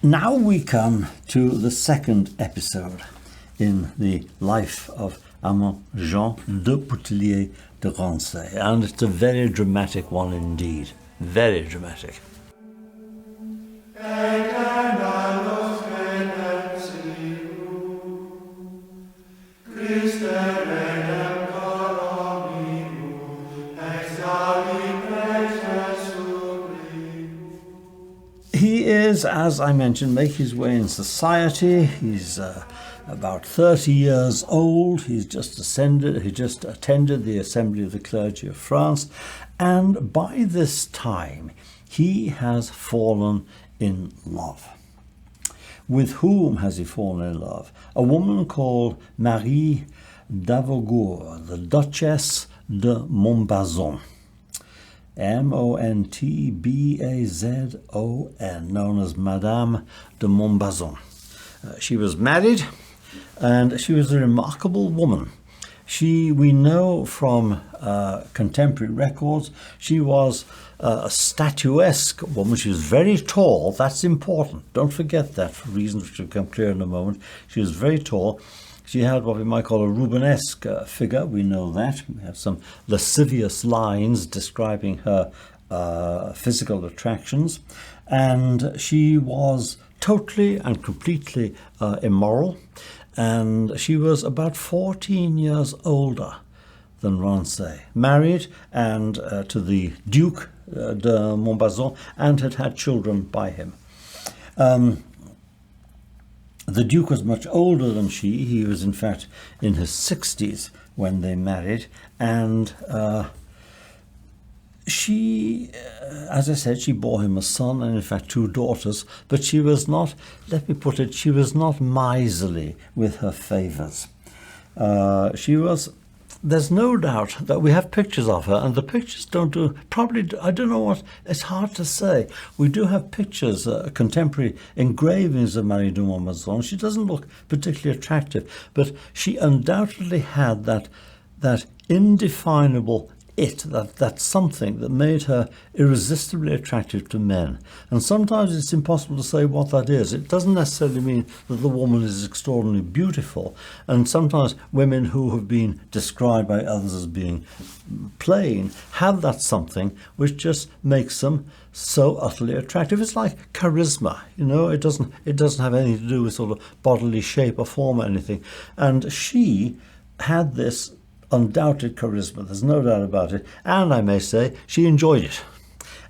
Now we come to the second episode in the life of Amant Jean de Boutillier de Rancé, and it's a very dramatic one indeed. Very dramatic. He is, as I mentioned, making his way in society. He's about 30 years old. He just attended the Assembly of the Clergy of France, and by this time he has fallen in love. With whom has he fallen in love? A woman called Marie d'Avaugour, the Duchess de Montbazon. Montbazon, known as Madame de Montbazon. She was married, and she was a remarkable woman. We know from contemporary records, she was a statuesque woman. She was very tall. That's important. Don't forget that, for reasons which will become clear in a moment. She was very tall. She had what we might call a Rubenesque figure. We know that. We have some lascivious lines describing her physical attractions. And she was totally and completely immoral. And she was about 14 years older than Rancé, married and to the Duke de Montbazon, and had children by him. The Duke was much older than she. He was, in fact, in his 60s when they married. And she, as I said, she bore him a son and, in fact, 2 daughters. But she was not, let me put it, she was not miserly with her favours. There's no doubt that we have pictures of her, and the pictures I don't know what, it's hard to say. We do have pictures, contemporary engravings of Marie de Montbazon. She doesn't look particularly attractive, but she undoubtedly had that indefinable that something that made her irresistibly attractive to men. And sometimes it's impossible to say what that is. It doesn't necessarily mean that the woman is extraordinarily beautiful. And sometimes women who have been described by others as being plain have that something which just makes them so utterly attractive. It's like charisma, it doesn't have anything to do with sort of bodily shape or form or anything. And she had this undoubted charisma, there's no doubt about it, and I may say she enjoyed it.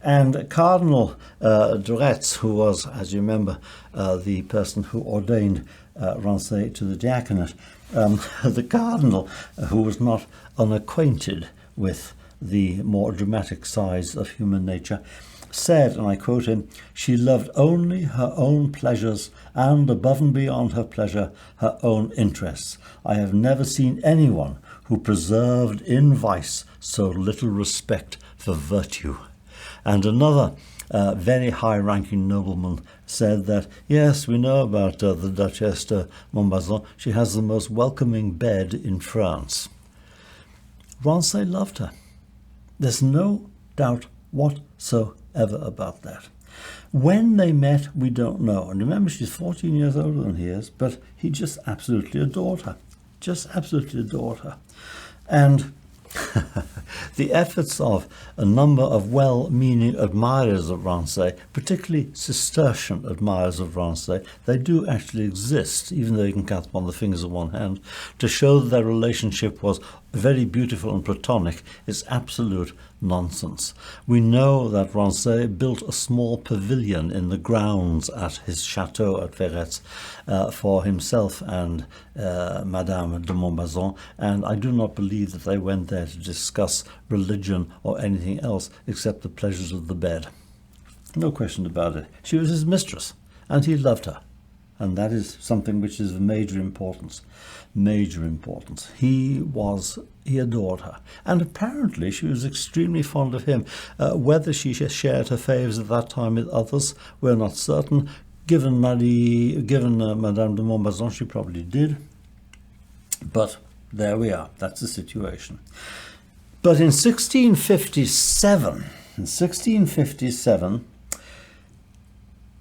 And Cardinal de Retz, who was, as you remember, the person who ordained Rancé to the diaconate, the cardinal, who was not unacquainted with the more dramatic sides of human nature, said, and I quote him, "She loved only her own pleasures, and above and beyond her pleasure, her own interests. I have never seen anyone who preserved in vice so little respect for virtue." And another very high-ranking nobleman said that, yes, we know about the Duchess de Montbazon. She has the most welcoming bed in France. Rancé loved her. There's no doubt whatsoever about that. When they met, we don't know. And remember, she's 14 years older than he is, but he just absolutely adored her. Just absolutely adored her. And the efforts of a number of well-meaning admirers of Rancé, particularly Cistercian admirers of Rancé, they do actually exist, even though you can count them on the fingers of one hand, to show that their relationship was very beautiful and platonic is absolute nonsense. We know that Rancé built a small pavilion in the grounds at his chateau at Verretz for himself and Madame de Montbazon, and I do not believe that they went there to discuss religion or anything else except the pleasures of the bed. No question about it. She was his mistress, and he loved her. And that is something which is of major importance. Major importance. He adored her. And apparently she was extremely fond of him. Whether she shared her favours at that time with others, we're not certain. Given Madame de Montbazon, she probably did. But there we are. That's the situation. But in 1657,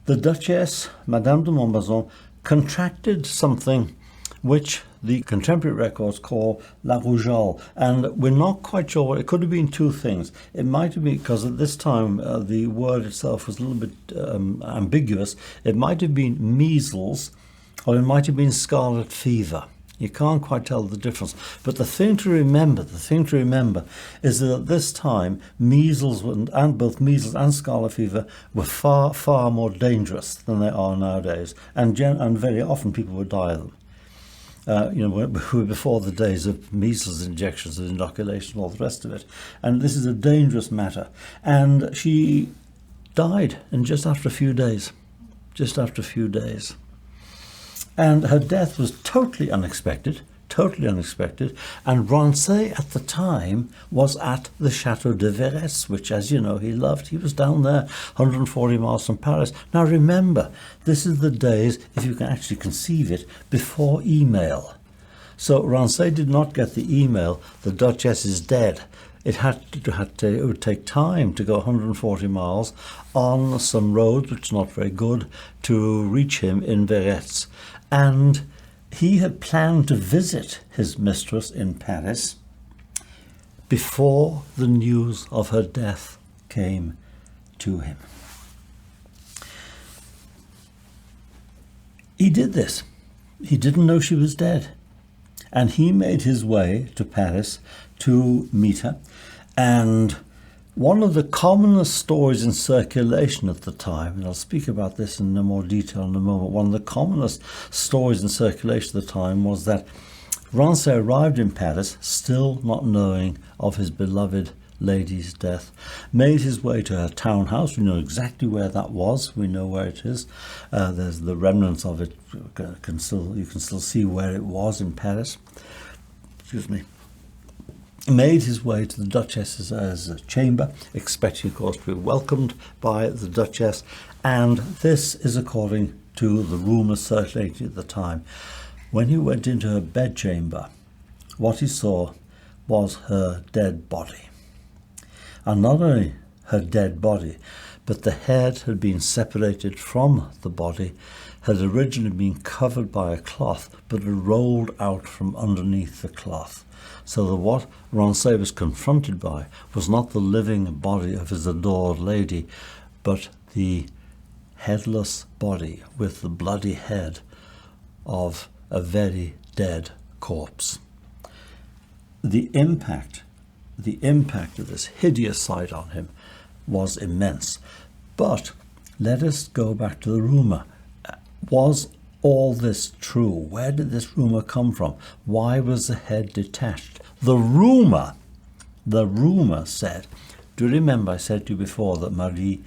the Duchess, Madame de Montbazon, contracted something which the contemporary records call la rougeole, and we're not quite sure. It could have been two things. It might have been, because at this time the word itself was a little bit ambiguous, it might have been measles, or it might have been scarlet fever. You can't quite tell the difference. But the thing to remember is that at this time, both measles and scarlet fever were far, far more dangerous than they are nowadays. And very often people would die of them. We were before the days of measles injections and inoculation and all the rest of it. And this is a dangerous matter. And she died in just after a few days. And her death was totally unexpected, and Rancé at the time was at the Chateau de Verrès, which, as you know, he loved. He was down there, 140 miles from Paris. Now remember, this is the days, if you can actually conceive it, before email. So Rancé did not get the email, the Duchess is dead. It would take time to go 140 miles on some roads, which are not very good, to reach him in Verrès. And he had planned to visit his mistress in Paris before the news of her death came to him. He did this. He didn't know she was dead. And he made his way to Paris to meet her. And one of the commonest stories in circulation at the time, and I'll speak about this in more detail in a moment, one of the commonest stories in circulation at the time was that Rancé arrived in Paris, still not knowing of his beloved lady's death, made his way to her townhouse. We know exactly where that was. We know where it is. There's the remnants of it. You can still see where it was in Paris. Excuse me. Made his way to the Duchess's chamber, expecting, of course, to be welcomed by the Duchess. And this is according to the rumours circulating at the time. When he went into her bedchamber, what he saw was her dead body. And not only her dead body, but the head had been separated from the body, had originally been covered by a cloth, but had rolled out from underneath the cloth. So that what Rancé was confronted by was not the living body of his adored lady, but the headless body with the bloody head of a very dead corpse. The impact of this hideous sight on him was immense. But let us go back to the rumour. Was all this true? Where did this rumour come from? Why was the head detached? The rumour said, do you remember I said to you before that Madame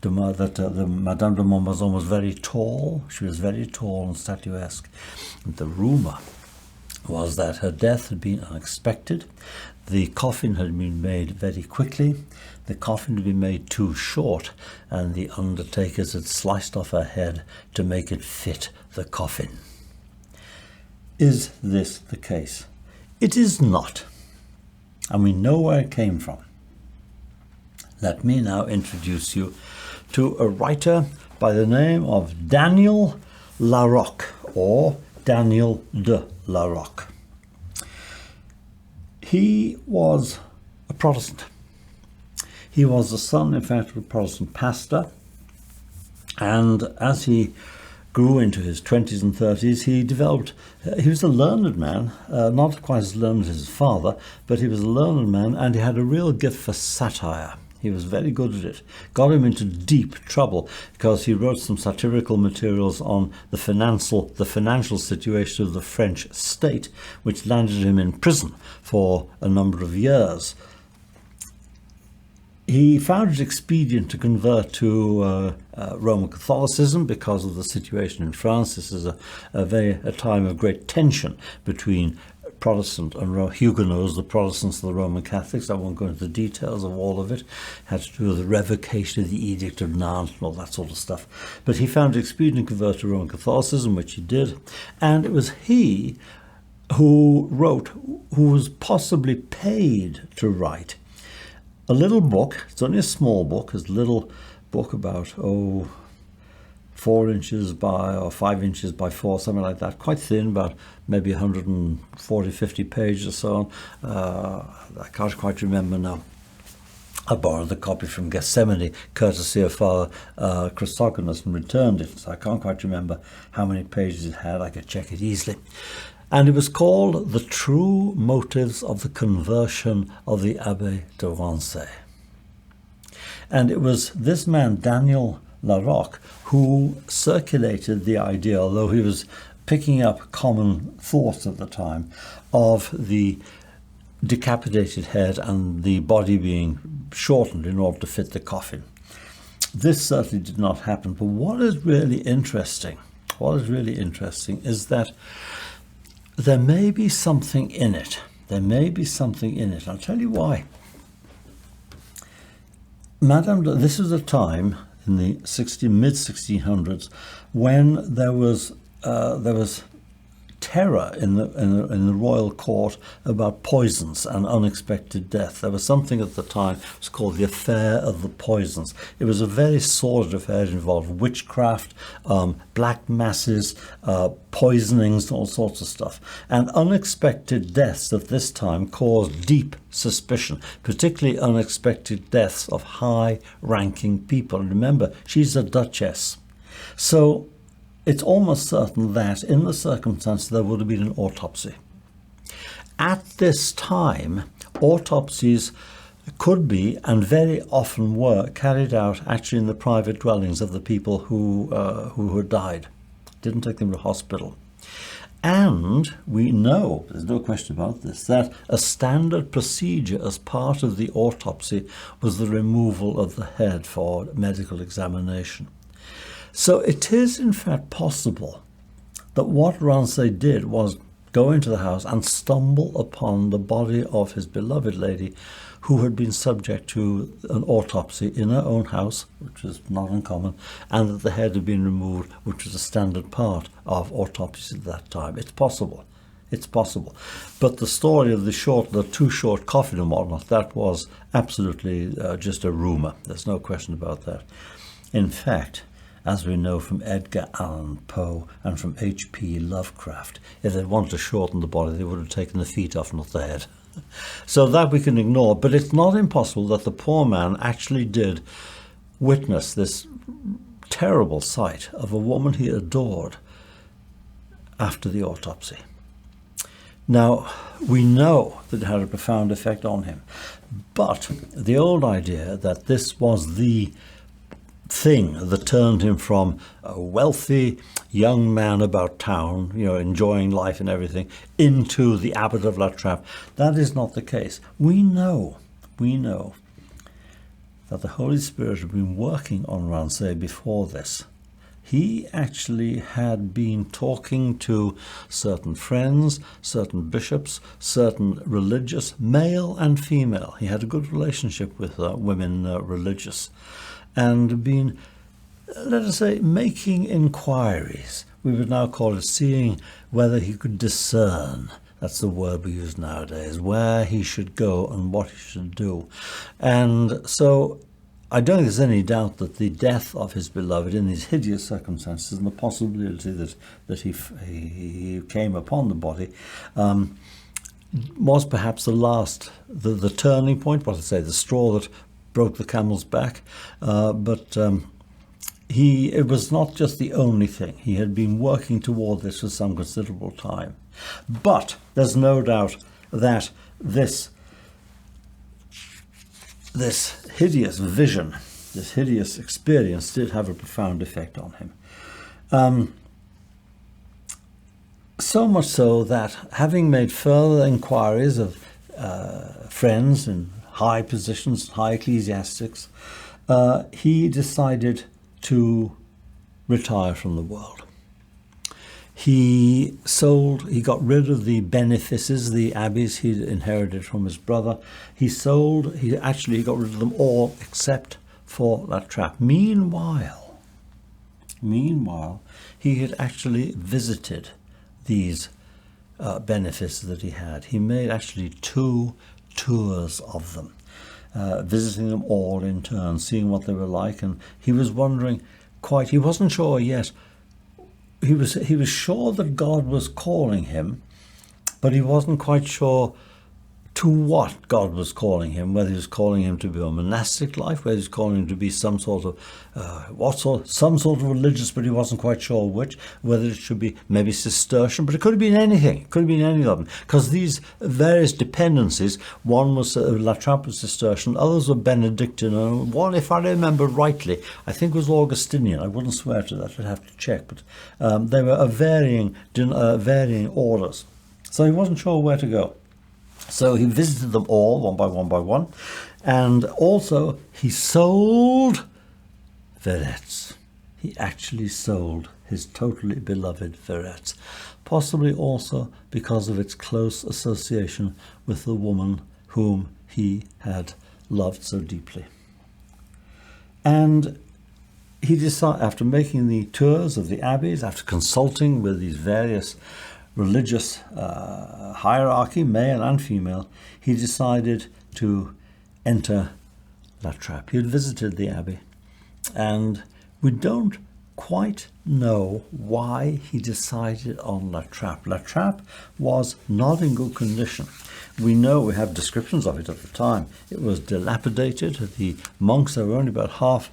de Montbazon was very tall? She was very tall and statuesque. And the rumour was that her death had been unexpected. The coffin had been made very quickly. The coffin had been made too short, and the undertakers had sliced off her head to make it fit the coffin. Is this the case? It is not. And we know where it came from. Let me now introduce you to a writer by the name of Daniel Larocque, or Daniel de Larocque. He was a Protestant. He was the son, in fact, of a Protestant pastor. And as he grew into his 20s and 30s, he was a learned man, not quite as learned as his father, but he was a learned man, and he had a real gift for satire. He was very good at it. Got him into deep trouble because he wrote some satirical materials on the financial situation of the French state, which landed him in prison for a number of years. He found it expedient to convert to Roman Catholicism because of the situation in France. This is a time of great tension between Protestant and Huguenots, the Protestants and the Roman Catholics. I won't go into the details of all of it. It had to do with the revocation of the Edict of Nantes and all that sort of stuff. But he found it expedient to convert to Roman Catholicism, which he did. And it was he who was possibly paid to write a little book. It's only a small book. It's a little book about, 4 inches by, or 5 inches by 4, something like that, quite thin, about maybe 140, 50 pages or so on. I can't quite remember now. I borrowed the copy from Gethsemane, courtesy of Father Chrysogonus, and returned it, so I can't quite remember how many pages it had. I could check it easily. And it was called The True Motives of the Conversion of the Abbey de Rancé. And it was this man, Daniel Larocque, who circulated the idea, although he was picking up common thoughts at the time, of the decapitated head and the body being shortened in order to fit the coffin. This certainly did not happen. But what is really interesting is that there may be something in it. There may be something in it. I'll tell you why. This was a time in the mid-1600s when there was terror in the royal court about poisons and unexpected death. There was something at the time, it was called the Affair of the Poisons. It was a very sordid affair. It involved witchcraft, black masses, poisonings, all sorts of stuff. And unexpected deaths at this time caused deep suspicion, particularly unexpected deaths of high-ranking people. And remember, she's a duchess. So it's almost certain that in the circumstances there would have been an autopsy. At this time, autopsies could be, and very often were, carried out actually in the private dwellings of the people who had died. Didn't take them to hospital. And we know, there's no question about this, that a standard procedure as part of the autopsy was the removal of the head for medical examination. So it is in fact possible that what Rancé did was go into the house and stumble upon the body of his beloved lady who had been subject to an autopsy in her own house, which was not uncommon, and that the head had been removed, which was a standard part of autopsies at that time. It's possible. It's possible. But the story of the too short coffin and whatnot, that was absolutely just a rumour. There's no question about that. In fact, as we know from Edgar Allan Poe and from H.P. Lovecraft, if they wanted to shorten the body, they would have taken the feet off, not the head. So that we can ignore, but it's not impossible that the poor man actually did witness this terrible sight of a woman he adored after the autopsy. Now, we know that it had a profound effect on him, but the old idea that this was the thing that turned him from a wealthy young man about town, enjoying life and everything, into the Abbey of La Trappe, that is not the case. We know that the Holy Spirit had been working on Rancé before this. He actually had been talking to certain friends, certain bishops, certain religious, male and female. He had a good relationship with women religious, and been, let us say, making inquiries. We would now call it seeing whether he could discern, that's the word we use nowadays, where he should go and what he should do. And so I don't think there's any doubt that the death of his beloved in these hideous circumstances and the possibility that he came upon the body was perhaps the turning point, the straw that broke the camel's back, but it was not just the only thing. He had been working toward this for some considerable time. But there's no doubt that this hideous vision, this hideous experience did have a profound effect on him. So much so that, having made further inquiries of friends in high positions, high ecclesiastics, he decided to retire from the world. He got rid of the benefices, the abbeys he'd inherited from his brother. He got rid of them all except for La Trappe. Meanwhile, he had actually visited these benefices that he had. He made actually 2 tours of them, visiting them all in turn, seeing what they were like, and he was wondering, quite, he wasn't sure yet. He was sure that God was calling him, but he wasn't quite sure to what God was calling him, whether he was calling him to be a monastic life, whether he was calling him to be some sort of some sort of religious, but he wasn't quite sure which, whether it should be maybe Cistercian, but it could have been anything. It could have been any of them, because these various dependencies, one was La Trappe was Cistercian, others were Benedictine, and one, if I remember rightly, I think was Augustinian. I wouldn't swear to that, I'd have to check, but they were of varying orders. So he wasn't sure where to go. So he visited them all, one by one, and also he sold Veretz. He actually sold his totally beloved Veretz, possibly also because of its close association with the woman whom he had loved so deeply. And he decided, after making the tours of the abbeys, after consulting with these various religious hierarchy, male and female, he decided to enter La Trappe. He had visited the abbey, and we don't quite know why he decided on La Trappe. La Trappe was not in good condition. We know, we have descriptions of it at the time. It was dilapidated. The monks, there were only about half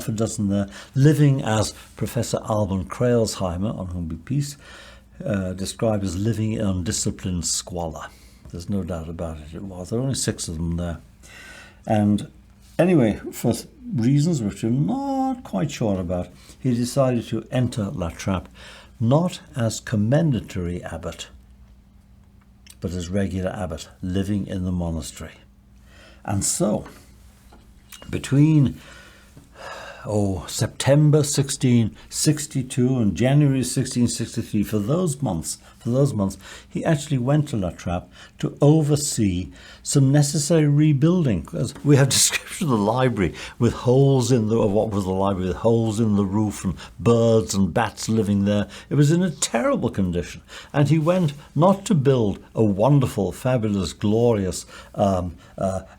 a dozen there, living as Professor Alban Crailsheimer, on whom be peace, described as living in undisciplined squalor. There's no doubt about it. It was. There were only 6 of them there. And anyway, for reasons which we're not quite sure about, he decided to enter La Trappe not as commendatory abbot, but as regular abbot, living in the monastery. And so, between September 1662 and January 1663, for those months, he actually went to La Trappe to oversee some necessary rebuilding, because we have description of the library with holes in the, or what was the library, with holes in the roof and birds and bats living there. It was in a terrible condition. And he went not to build a wonderful, fabulous, glorious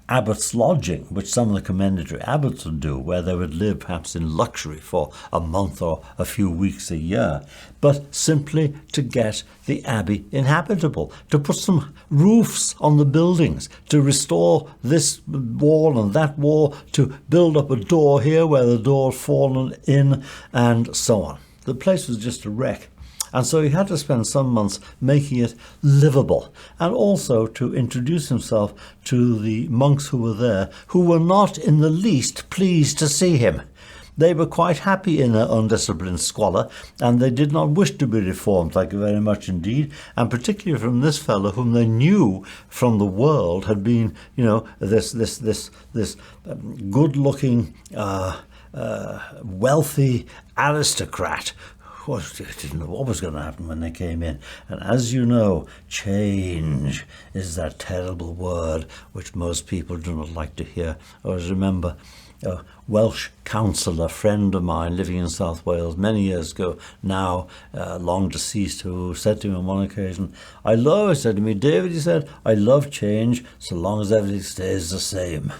abbot's lodging, which some of the commendatory abbots would do, where they would live perhaps in luxury for a month or a few weeks a year, but simply to get the abbey inhabitable, to put some roofs on the buildings, to restore this wall and that wall, to build up a door here where the door had fallen in, and so on. The place was just a wreck. And so he had to spend some months making it livable, and also to introduce himself to the monks who were there, who were not in the least pleased to see him. They were quite happy in their undisciplined squalor, and they did not wish to be reformed, like very much indeed, and particularly from this fellow whom they knew from the world had been, this good-looking, wealthy aristocrat. They didn't know what was going to happen when they came in. And as you know, change is that terrible word which most people do not like to hear. I always remember a Welsh councillor friend of mine living in South Wales many years ago, now long deceased, who said to me on one occasion, he said to me, David, he said, I love change so long as everything stays the same.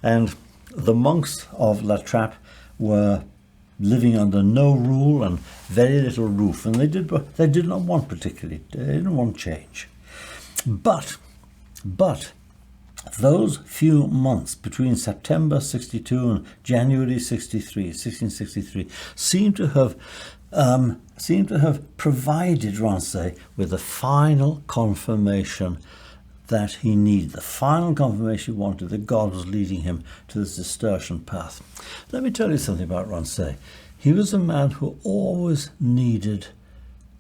And the monks of La Trappe were living under no rule and very little roof, and they did not want particularly, they didn't want change. But those few months between September 62 and January 1663 seem to have provided Rancé with the final confirmation that he needed, the final confirmation he wanted, that God was leading him to the Cistercian path. Let me tell you something about Rancé. He was a man who always needed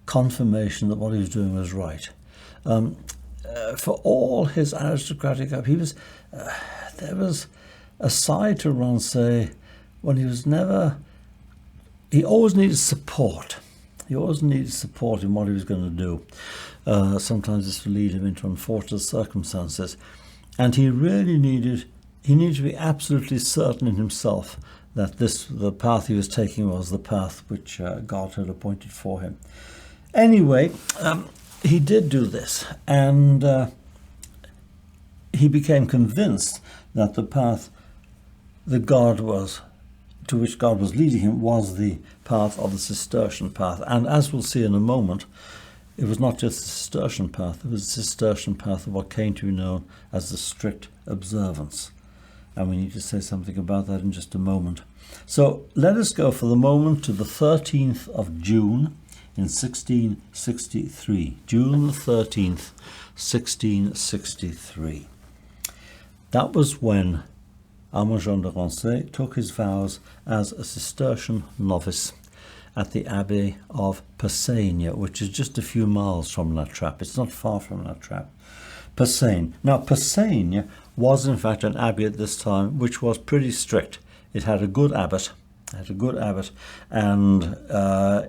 confirmation that what he was doing was right. For all his aristocratic, there was a side to Rancé when he always needed support. He always needed support in what he was going to do. Sometimes this would lead him into unfortunate circumstances. And he needed to be absolutely certain in himself that the path he was taking was the path which God had appointed for him. Anyway, he did do this, and he became convinced that the path that God was to which God was leading him was the path of the Cistercian path. And as we'll see in a moment, it was not just the Cistercian path, it was the Cistercian path of what came to be known as the strict observance. And we need to say something about that in just a moment. So let us go for the moment to the 13th of June in 1663. June the 13th, 1663. That was when Armand de Rancé took his vows as a Cistercian novice at the Abbey of Persaigne, which is just a few miles from La Trappe. It's not far from La Trappe. Persaigne. Now, Persaigne was in fact an abbey at this time which was pretty strict. It had a good abbot, and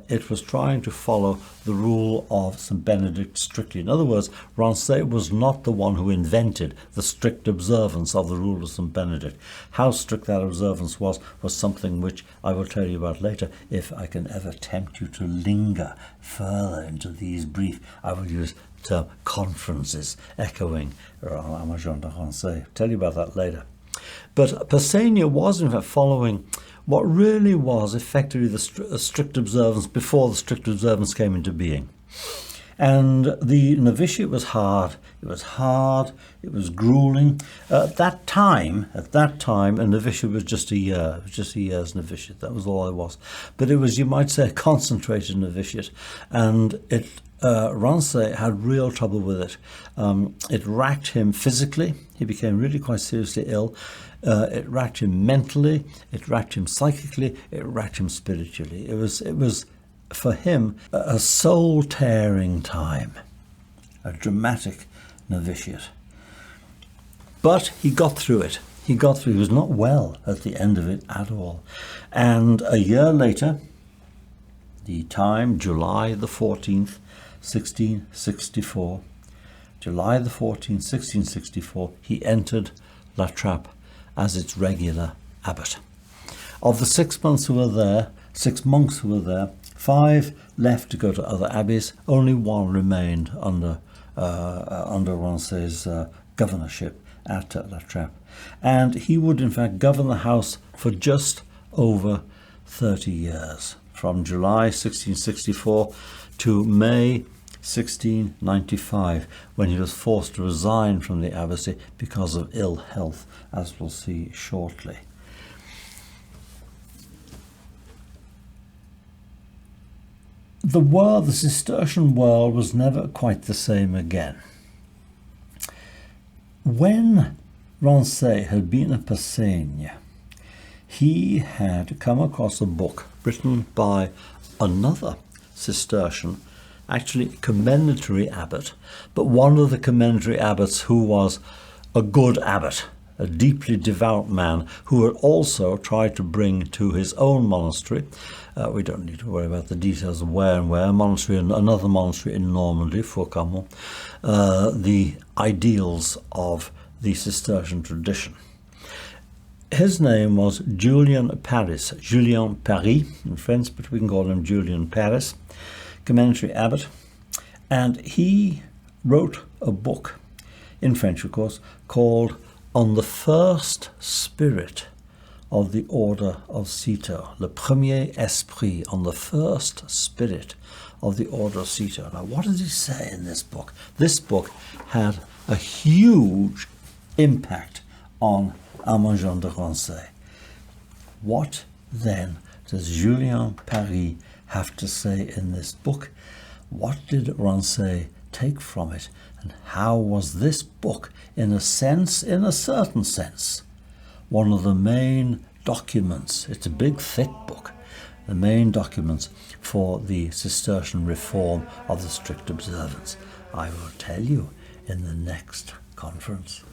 it was trying to follow the rule of St. Benedict strictly. In other words, Rancé was not the one who invented the strict observance of the rule of St. Benedict. How strict that observance was something which I will tell you about later. If I can ever tempt you to linger further into these brief, I will use the term conferences echoing Armand de Rancé. Tell you about that later. But Persaigne was in fact following what really was effectively the strict observance before the strict observance came into being. And the novitiate was hard. It was grueling. At that time, a novitiate was just a year. It was just a year's novitiate. That was all it was. But it was, you might say, a concentrated novitiate. And Rancé had real trouble with it. It racked him physically. He became really quite seriously ill. It racked him mentally. It racked him psychically. It racked him spiritually. It was for him a soul-tearing time, a dramatic novitiate. But he got through it. He was not well at the end of it at all. And a year later, the time, July the 14th, 1664, July the 14th, 1664, he entered La Trappe as its regular abbot. Of the 6 monks who were there, 5 left to go to other abbeys. Only one remained under Rancé's governorship at La Trappe. And he would in fact govern the house for just over 30 years, from July 1664 to May 1695, when he was forced to resign from the abbacy because of ill health, as we'll see shortly. The Cistercian world was never quite the same again. When Rancé had been at Persaigne, he had come across a book written by another Cistercian, actually commendatory abbot, but one of the commendatory abbots who was a good abbot, a deeply devout man who had also tried to bring to his own monastery, we don't need to worry about the details of where and where, another monastery in Normandy, Foucault, the ideals of the Cistercian tradition. His name was Julien Paris in French, but we can call him Julien Paris, commendatory abbot, and he wrote a book, in French of course, called On the First Spirit of the Order of Cîteaux, Le Premier Esprit, on the First Spirit of the Order of Cîteaux. Now, what does he say in this book? This book had a huge impact on Armand de Rancé. What then does Julien Paris have to say in this book? What did Rancé take from it, and how was this book, in a certain sense, one of the main documents? It's a big, thick book. The main documents for the Cistercian reform of the strict observance. I will tell you in the next conference.